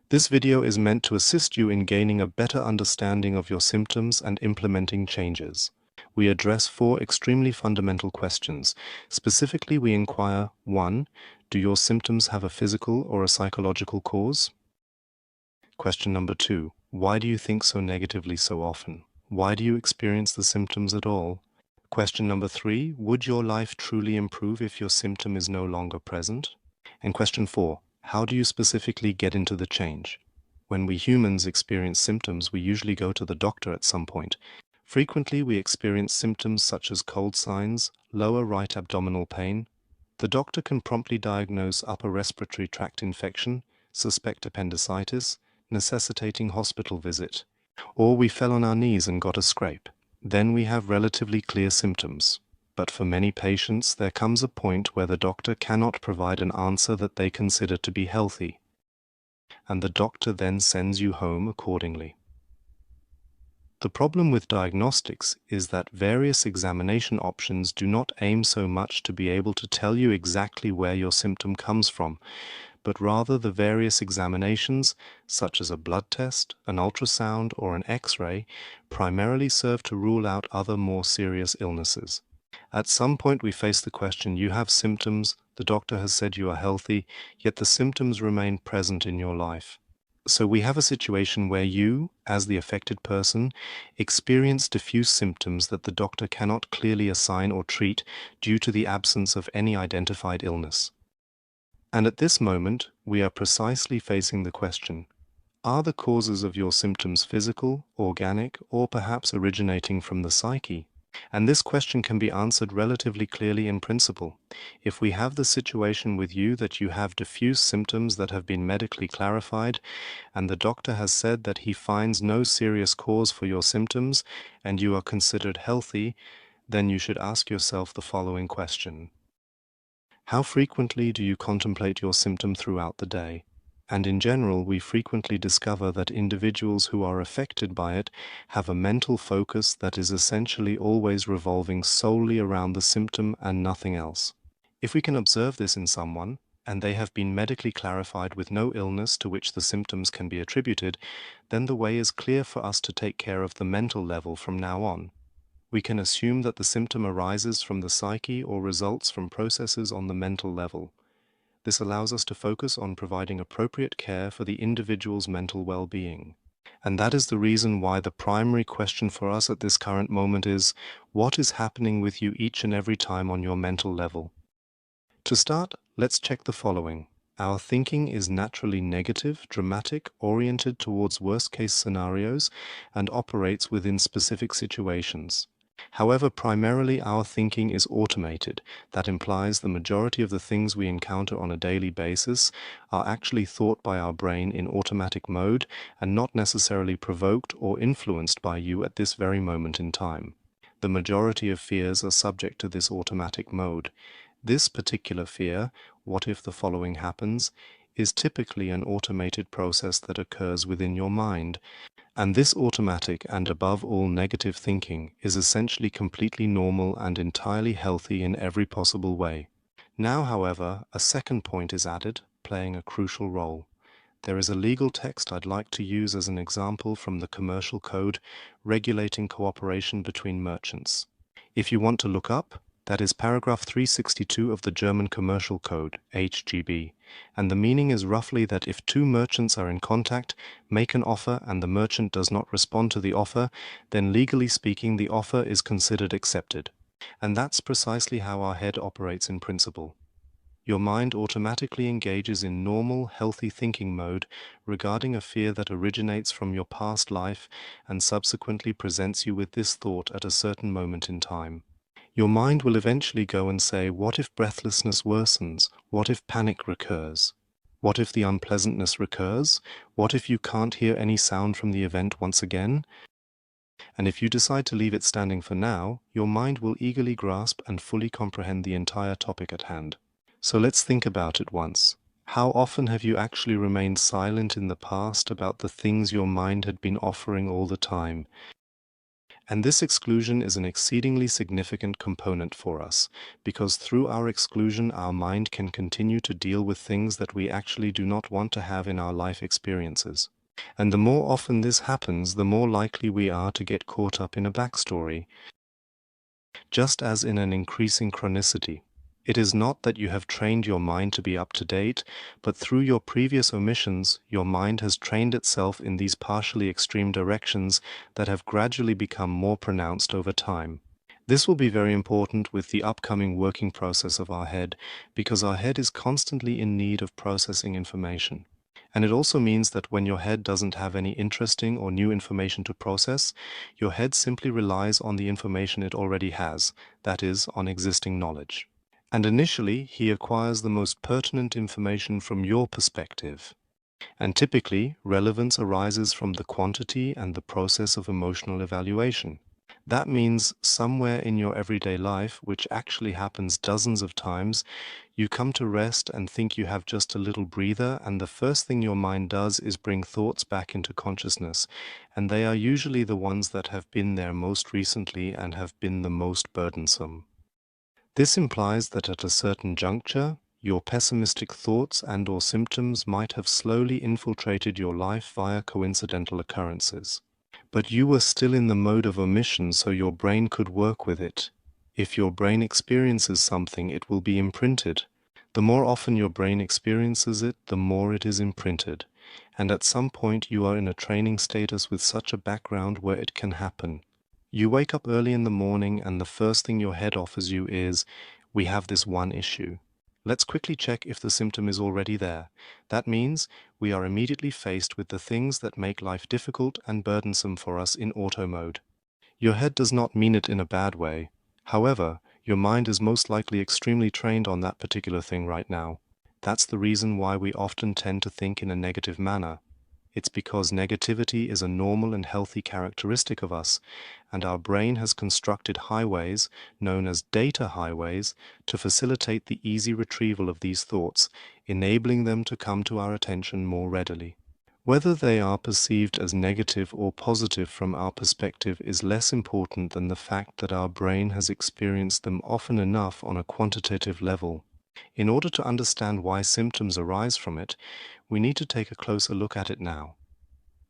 This video is meant to assist you in gaining a better understanding of your symptoms and implementing changes. We address 4 extremely fundamental questions. Specifically, we inquire: 1. Do your symptoms have a physical or a psychological cause? Question number 2. Why do you think so negatively so often? Why do you experience the symptoms at all? Question number 3. Would your life truly improve if your symptom is no longer present? And question 4. How do you specifically get into the change? When we humans experience symptoms, we usually go to the doctor at some point. Frequently, we experience symptoms such as cold signs, lower right abdominal pain. The doctor can promptly diagnose upper respiratory tract infection, suspect appendicitis, necessitating hospital visit. Or we fell on our knees and got a scrape. Then we have relatively clear symptoms. But for many patients, there comes a point where the doctor cannot provide an answer that they consider to be healthy, and the doctor then sends you home accordingly. The problem with diagnostics is that various examination options do not aim so much to be able to tell you exactly where your symptom comes from, but rather the various examinations, such as a blood test, an ultrasound, or an X-ray, primarily serve to rule out other more serious illnesses. At some point we face the question: you have symptoms, the doctor has said you are healthy, yet the symptoms remain present in your life. So we have a situation where you, as the affected person, experience diffuse symptoms that the doctor cannot clearly assign or treat due to the absence of any identified illness. And at this moment, we are precisely facing the question: are the causes of your symptoms physical, organic, or perhaps originating from the psyche? And this question can be answered relatively clearly in principle. If we have the situation with you that you have diffuse symptoms that have been medically clarified, and the doctor has said that he finds no serious cause for your symptoms, and you are considered healthy, then you should ask yourself the following question: how frequently do you contemplate your symptom throughout the day? And in general, we frequently discover that individuals who are affected by it have a mental focus that is essentially always revolving solely around the symptom and nothing else. If we can observe this in someone, and they have been medically clarified with no illness to which the symptoms can be attributed, then the way is clear for us to take care of the mental level from now on. We can assume that the symptom arises from the psyche or results from processes on the mental level. This allows us to focus on providing appropriate care for the individual's mental well-being. And that is the reason why the primary question for us at this current moment is: what is happening with you each and every time on your mental level? To start, let's check the following. Our thinking is naturally negative, dramatic, oriented towards worst-case scenarios, and operates within specific situations. However, primarily our thinking is automated. That implies the majority of the things we encounter on a daily basis are actually thought by our brain in automatic mode and not necessarily provoked or influenced by you at this very moment in time. The majority of fears are subject to this automatic mode. This particular fear, what if the following happens, is typically an automated process that occurs within your mind. And this automatic and above all negative thinking is essentially completely normal and entirely healthy in every possible way. Now, however, a second point is added, playing a crucial role. There is a legal text I'd like to use as an example from the Commercial Code regulating cooperation between merchants. If you want to look up, that is paragraph 362 of the German Commercial Code, HGB, and the meaning is roughly that if two merchants are in contact, make an offer, and the merchant does not respond to the offer, then legally speaking the offer is considered accepted. And that's precisely how our head operates in principle. Your mind automatically engages in normal, healthy thinking mode regarding a fear that originates from your past life and subsequently presents you with this thought at a certain moment in time. Your mind will eventually go and say, what if breathlessness worsens? What if panic recurs? What if the unpleasantness recurs? What if you can't hear any sound from the event once again? And if you decide to leave it standing for now, your mind will eagerly grasp and fully comprehend the entire topic at hand. So let's think about it once. How often have you actually remained silent in the past about the things your mind had been offering all the time? And this exclusion is an exceedingly significant component for us, because through our exclusion, our mind can continue to deal with things that we actually do not want to have in our life experiences. And the more often this happens, the more likely we are to get caught up in a backstory, just as in an increasing chronicity. It is not that you have trained your mind to be up to date, but through your previous omissions, your mind has trained itself in these partially extreme directions that have gradually become more pronounced over time. This will be very important with the upcoming working process of our head, because our head is constantly in need of processing information. And it also means that when your head doesn't have any interesting or new information to process, your head simply relies on the information it already has, that is, on existing knowledge. And initially, he acquires the most pertinent information from your perspective. And typically, relevance arises from the quantity and the process of emotional evaluation. That means somewhere in your everyday life, which actually happens dozens of times, you come to rest and think you have just a little breather, and the first thing your mind does is bring thoughts back into consciousness, and they are usually the ones that have been there most recently and have been the most burdensome. This implies that at a certain juncture, your pessimistic thoughts and/or symptoms might have slowly infiltrated your life via coincidental occurrences. But you were still in the mode of omission, so your brain could work with it. If your brain experiences something, it will be imprinted. The more often your brain experiences it, the more it is imprinted. And at some point you are in a training status with such a background where it can happen. You wake up early in the morning and the first thing your head offers you is, "We have this one issue. Let's quickly check if the symptom is already there." That means we are immediately faced with the things that make life difficult and burdensome for us in auto mode. Your head does not mean it in a bad way. However, your mind is most likely extremely trained on that particular thing right now. That's the reason why we often tend to think in a negative manner. It's because negativity is a normal and healthy characteristic of us, and our brain has constructed highways, known as data highways, to facilitate the easy retrieval of these thoughts, enabling them to come to our attention more readily. Whether they are perceived as negative or positive from our perspective is less important than the fact that our brain has experienced them often enough on a quantitative level. In order to understand why symptoms arise from it, we need to take a closer look at it now.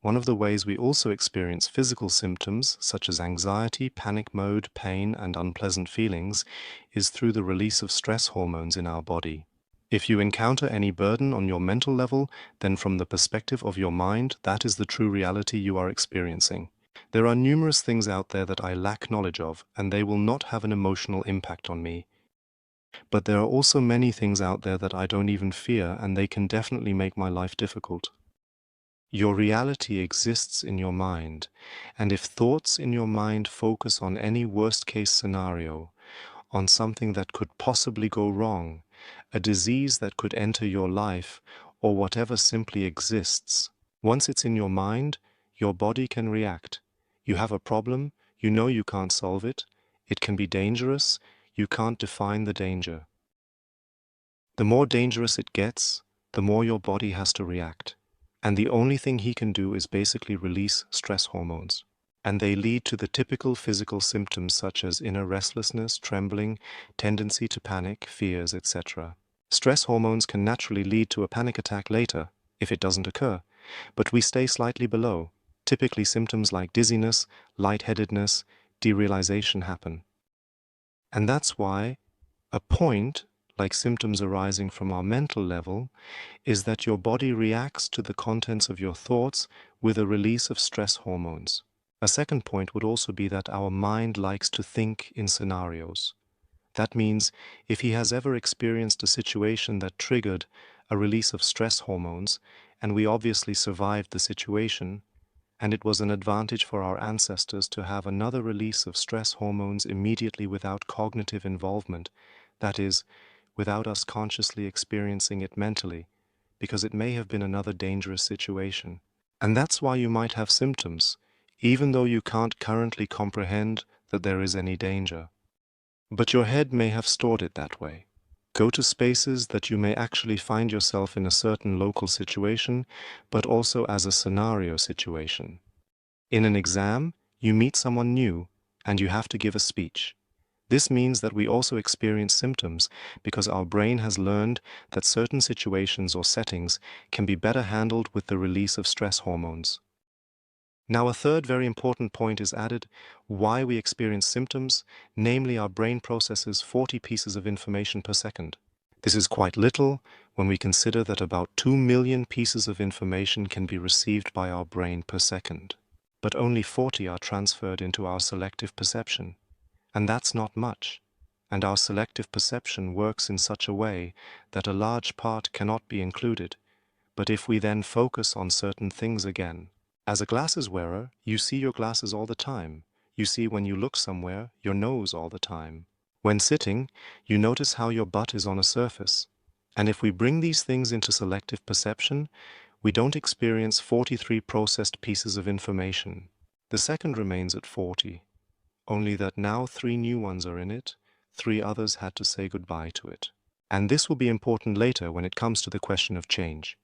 One of the ways we also experience physical symptoms, such as anxiety, panic mode, pain, and unpleasant feelings, is through the release of stress hormones in our body. If you encounter any burden on your mental level, then from the perspective of your mind, that is the true reality you are experiencing. There are numerous things out there that I lack knowledge of, and they will not have an emotional impact on me. But there are also many things out there that I don't even fear, and they can definitely make my life difficult. Your reality exists in your mind, and if thoughts in your mind focus on any worst-case scenario, on something that could possibly go wrong, a disease that could enter your life, or whatever simply exists, once it's in your mind, your body can react. You have a problem, you know you can't solve it, it can be dangerous, you can't define the danger. The more dangerous it gets, the more your body has to react. And the only thing he can do is basically release stress hormones. And they lead to the typical physical symptoms such as inner restlessness, trembling, tendency to panic, fears, etc. Stress hormones can naturally lead to a panic attack later, if it doesn't occur, but we stay slightly below. Typically symptoms like dizziness, lightheadedness, derealization happen. And that's why a point, like symptoms arising from our mental level, is that your body reacts to the contents of your thoughts with a release of stress hormones. A second point would also be that our mind likes to think in scenarios. That means if he has ever experienced a situation that triggered a release of stress hormones, and we obviously survived the situation, and it was an advantage for our ancestors to have another release of stress hormones immediately without cognitive involvement, that is, without us consciously experiencing it mentally, because it may have been another dangerous situation. And that's why you might have symptoms, even though you can't currently comprehend that there is any danger. But your head may have stored it that way. Go to spaces that you may actually find yourself in a certain local situation, but also as a scenario situation. In an exam, you meet someone new, and you have to give a speech. This means that we also experience symptoms because our brain has learned that certain situations or settings can be better handled with the release of stress hormones. Now, a third very important point is added: why we experience symptoms, namely our brain processes 40 pieces of information per second. This is quite little when we consider that about 2 million pieces of information can be received by our brain per second, but only 40 are transferred into our selective perception. And that's not much. And our selective perception works in such a way that a large part cannot be included. But if we then focus on certain things again, as a glasses wearer, you see your glasses all the time. You see when you look somewhere, your nose all the time. When sitting, you notice how your butt is on a surface. And if we bring these things into selective perception, we don't experience 43 processed pieces of information. The second remains at 40. Only that now 3 new ones are in it, 3 others had to say goodbye to it. And this will be important later when it comes to the question of change.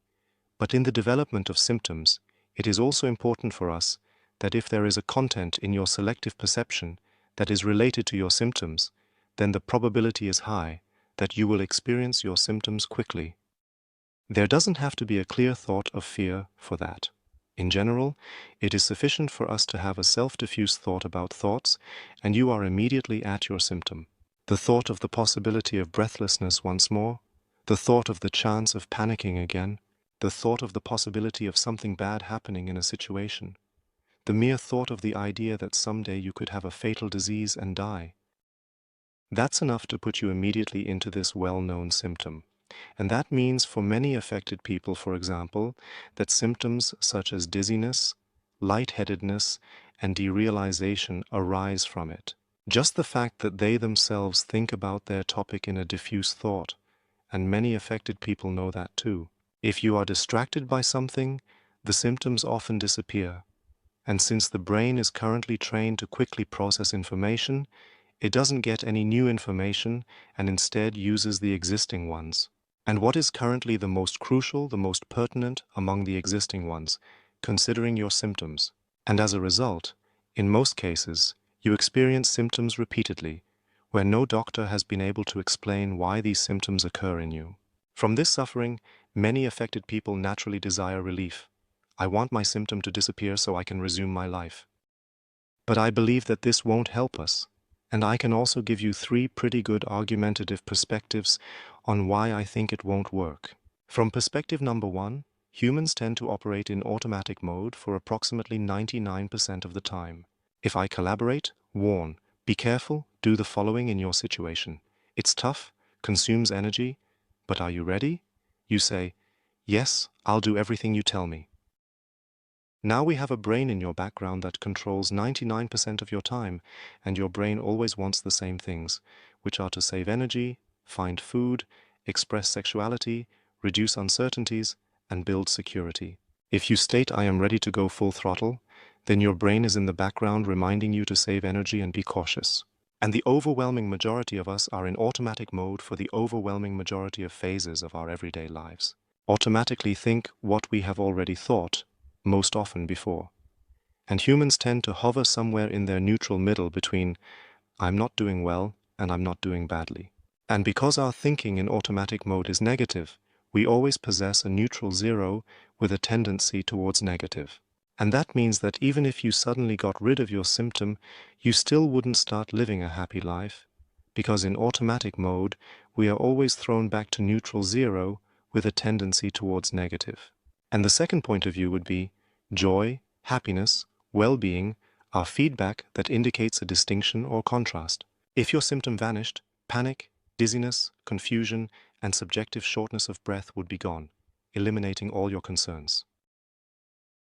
But in the development of symptoms, it is also important for us that if there is a content in your selective perception that is related to your symptoms, then the probability is high that you will experience your symptoms quickly. There doesn't have to be a clear thought of fear for that. In general, it is sufficient for us to have a self-diffuse thought about thoughts, and you are immediately at your symptom. The thought of the possibility of breathlessness once more, the thought of the chance of panicking again, the thought of the possibility of something bad happening in a situation, the mere thought of the idea that someday you could have a fatal disease and die. That's enough to put you immediately into this well-known symptom. And that means for many affected people, for example, that symptoms such as dizziness, lightheadedness, and derealization arise from it. Just the fact that they themselves think about their topic in a diffuse thought, and many affected people know that too. If you are distracted by something, the symptoms often disappear. And since the brain is currently trained to quickly process information, it doesn't get any new information and instead uses the existing ones. And what is currently the most crucial, the most pertinent among the existing ones, considering your symptoms. And as a result, in most cases, you experience symptoms repeatedly, where no doctor has been able to explain why these symptoms occur in you. From this suffering, many affected people naturally desire relief. I want my symptom to disappear so I can resume my life. But I believe that this won't help us, and I can also give you 3 pretty good argumentative perspectives on why I think it won't work. From perspective number 1, humans tend to operate in automatic mode for approximately 99% of the time. If I collaborate, warn, be careful, do the following in your situation. It's tough, consumes energy, but are you ready? You say, yes, I'll do everything you tell me. Now we have a brain in your background that controls 99% of your time, and your brain always wants the same things, which are to save energy, find food, express sexuality, reduce uncertainties, and build security. If you state, I am ready to go full throttle, then your brain is in the background reminding you to save energy and be cautious. And the overwhelming majority of us are in automatic mode for the overwhelming majority of phases of our everyday lives. Automatically think what we have already thought, most often before. And humans tend to hover somewhere in their neutral middle between I'm not doing well and I'm not doing badly. And because our thinking in automatic mode is negative, we always possess a neutral zero with a tendency towards negative. And that means that even if you suddenly got rid of your symptom, you still wouldn't start living a happy life, because in automatic mode, we are always thrown back to neutral zero with a tendency towards negative. And the second point of view would be joy, happiness, well-being are feedback that indicates a distinction or contrast. If your symptom vanished, panic, dizziness, confusion, and subjective shortness of breath would be gone, eliminating all your concerns.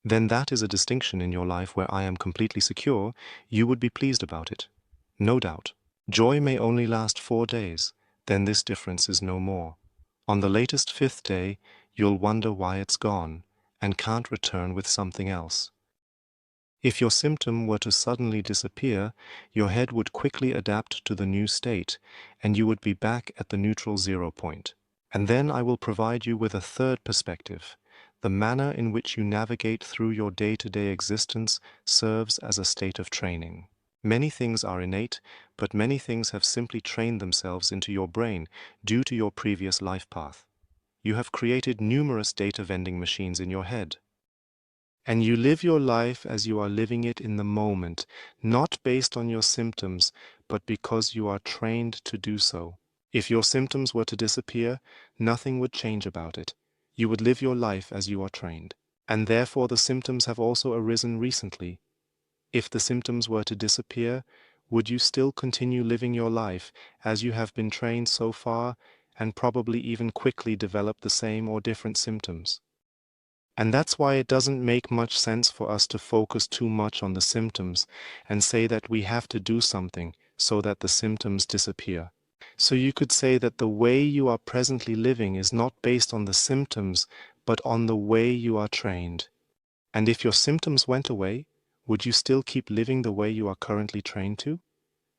Then that is a distinction in your life where I am completely secure, you would be pleased about it. No doubt. Joy may only last 4 days, then this difference is no more. On the latest 5th day, you'll wonder why it's gone, and can't return with something else. If your symptom were to suddenly disappear, your head would quickly adapt to the new state, and you would be back at the neutral 0 point. And then I will provide you with a third perspective, The manner in which you navigate through your day-to-day existence serves as a state of training. Many things are innate, but many things have simply trained themselves into your brain due to your previous life path. You have created numerous data vending machines in your head. And you live your life as you are living it in the moment, not based on your symptoms, but because you are trained to do so. If your symptoms were to disappear, nothing would change about it. You would live your life as you are trained. And therefore the symptoms have also arisen recently. If the symptoms were to disappear, would you still continue living your life as you have been trained so far, and probably even quickly develop the same or different symptoms? And that's why it doesn't make much sense for us to focus too much on the symptoms and say that we have to do something so that the symptoms disappear. So you could say that the way you are presently living is not based on the symptoms, but on the way you are trained. And if your symptoms went away, would you still keep living the way you are currently trained to?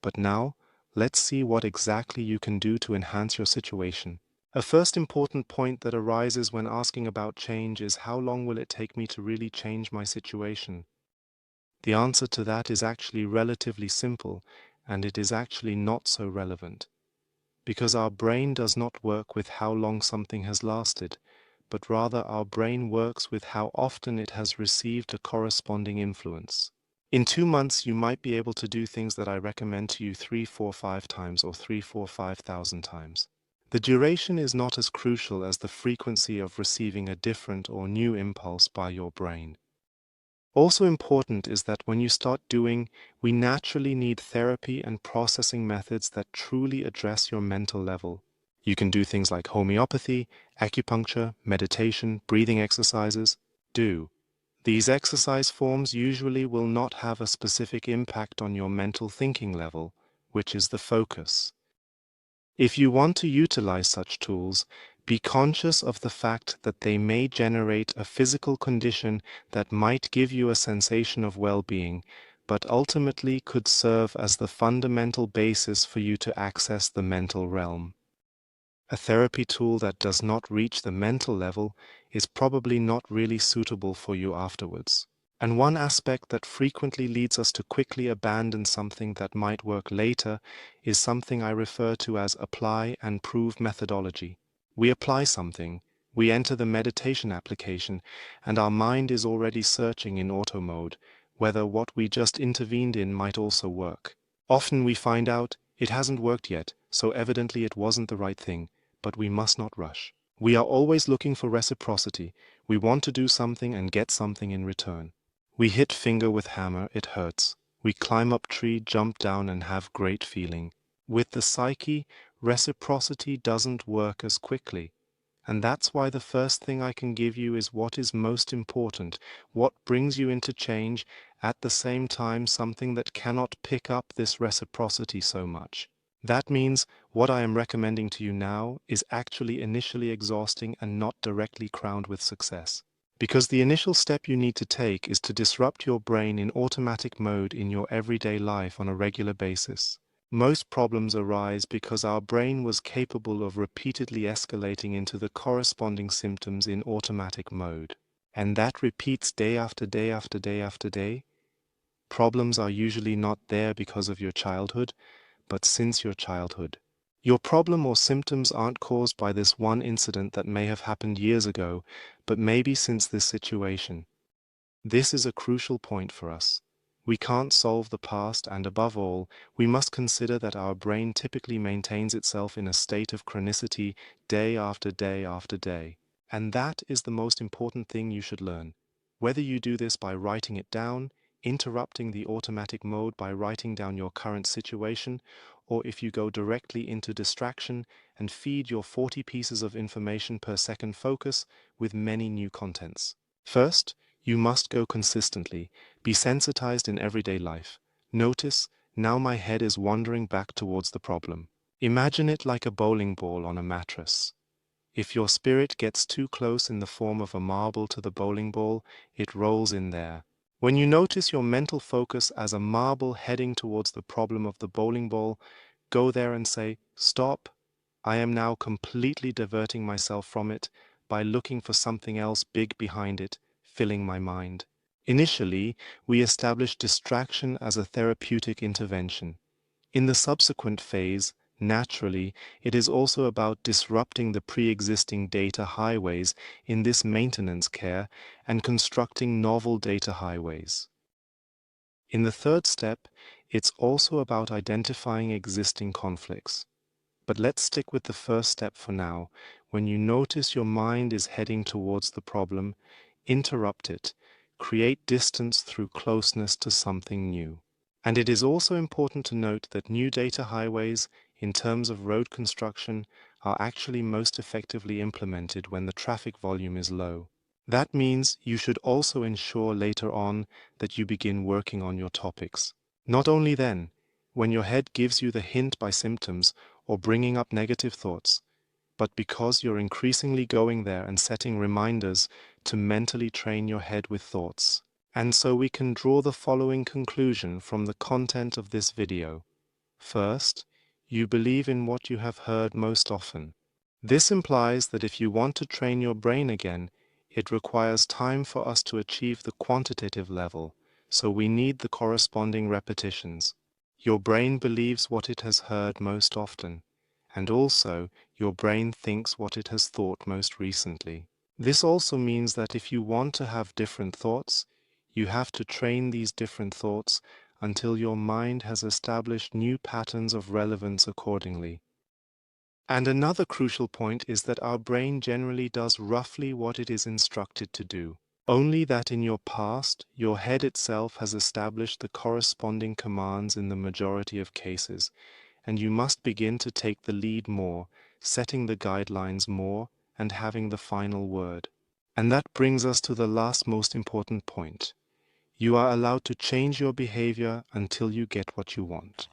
But now, let's see what exactly you can do to enhance your situation. A first important point that arises when asking about change is how long will it take me to really change my situation? The answer to that is actually relatively simple, and it is actually not so relevant, because our brain does not work with how long something has lasted, but rather our brain works with how often it has received a corresponding influence. In 2 months, you might be able to do things that I recommend to you 3, 4, 5 times or 3, 4, 5,000 times. The duration is not as crucial as the frequency of receiving a different or new impulse by your brain. Also important is that when you start doing, we naturally need therapy and processing methods that truly address your mental level. You can do things like homeopathy, acupuncture, meditation, breathing exercises. These exercise forms usually will not have a specific impact on your mental thinking level, which is the focus. If you want to utilize such tools, be conscious of the fact that they may generate a physical condition that might give you a sensation of well-being, but ultimately could serve as the fundamental basis for you to access the mental realm. A therapy tool that does not reach the mental level is probably not really suitable for you afterwards. And one aspect that frequently leads us to quickly abandon something that might work later is something I refer to as apply and prove methodology. We apply something, we enter the meditation application, and our mind is already searching in auto mode whether what we just intervened in might also work. Often we find out it hasn't worked yet, so evidently it wasn't the right thing, but we must not rush. We are always looking for reciprocity. We want to do something and get something in return. We hit finger with hammer, it hurts. We climb up tree, jump down, and have great feeling. With the psyche, reciprocity doesn't work as quickly. And that's why the first thing I can give you is what is most important, what brings you into change, at the same time something that cannot pick up this reciprocity so much. That means what I am recommending to you now is actually initially exhausting and not directly crowned with success. Because the initial step you need to take is to disrupt your brain in automatic mode in your everyday life on a regular basis. Most problems arise because our brain was capable of repeatedly escalating into the corresponding symptoms in automatic mode. And that repeats day after day after day after day. Problems are usually not there because of your childhood, but since your childhood. Your problem or symptoms aren't caused by this one incident that may have happened years ago, but maybe since this situation. This is a crucial point for us. We can't solve the past, and above all, we must consider that our brain typically maintains itself in a state of chronicity day after day after day. And that is the most important thing you should learn. Whether you do this by writing it down, interrupting the automatic mode by writing down your current situation, or if you go directly into distraction and feed your 40 pieces of information per second focus with many new contents. First, you must go consistently. Be sensitized in everyday life. Notice, now my head is wandering back towards the problem. Imagine it like a bowling ball on a mattress. If your spirit gets too close in the form of a marble to the bowling ball, it rolls in there. When you notice your mental focus as a marble heading towards the problem of the bowling ball, go there and say, "Stop. I am now completely diverting myself from it by looking for something else big behind it, filling my mind. Initially, we establish distraction as a therapeutic intervention. In the subsequent phase, naturally, it is also about disrupting the pre-existing data highways in this maintenance care and constructing novel data highways. In the third step, it's also about identifying existing conflicts. But let's stick with the first step for now. When you notice your mind is heading towards the problem, interrupt it. Create distance through closeness to something new. And it is also important to note that new data highways, in terms of road construction, are actually most effectively implemented when the traffic volume is low. That means you should also ensure later on that you begin working on your topics. Not only then, when your head gives you the hint by symptoms or bringing up negative thoughts, but because you're increasingly going there and setting reminders to mentally train your head with thoughts. And so we can draw the following conclusion from the content of this video. First, you believe in what you have heard most often. This implies that if you want to train your brain again, it requires time for us to achieve the quantitative level, so we need the corresponding repetitions. Your brain believes what it has heard most often, and also your brain thinks what it has thought most recently. This also means that if you want to have different thoughts, you have to train these different thoughts until your mind has established new patterns of relevance accordingly. And another crucial point is that our brain generally does roughly what it is instructed to do. Only that in your past, your head itself has established the corresponding commands in the majority of cases, and you must begin to take the lead more, setting the guidelines more, and having the final word. And that brings us to the last most important point. You are allowed to change your behavior until you get what you want.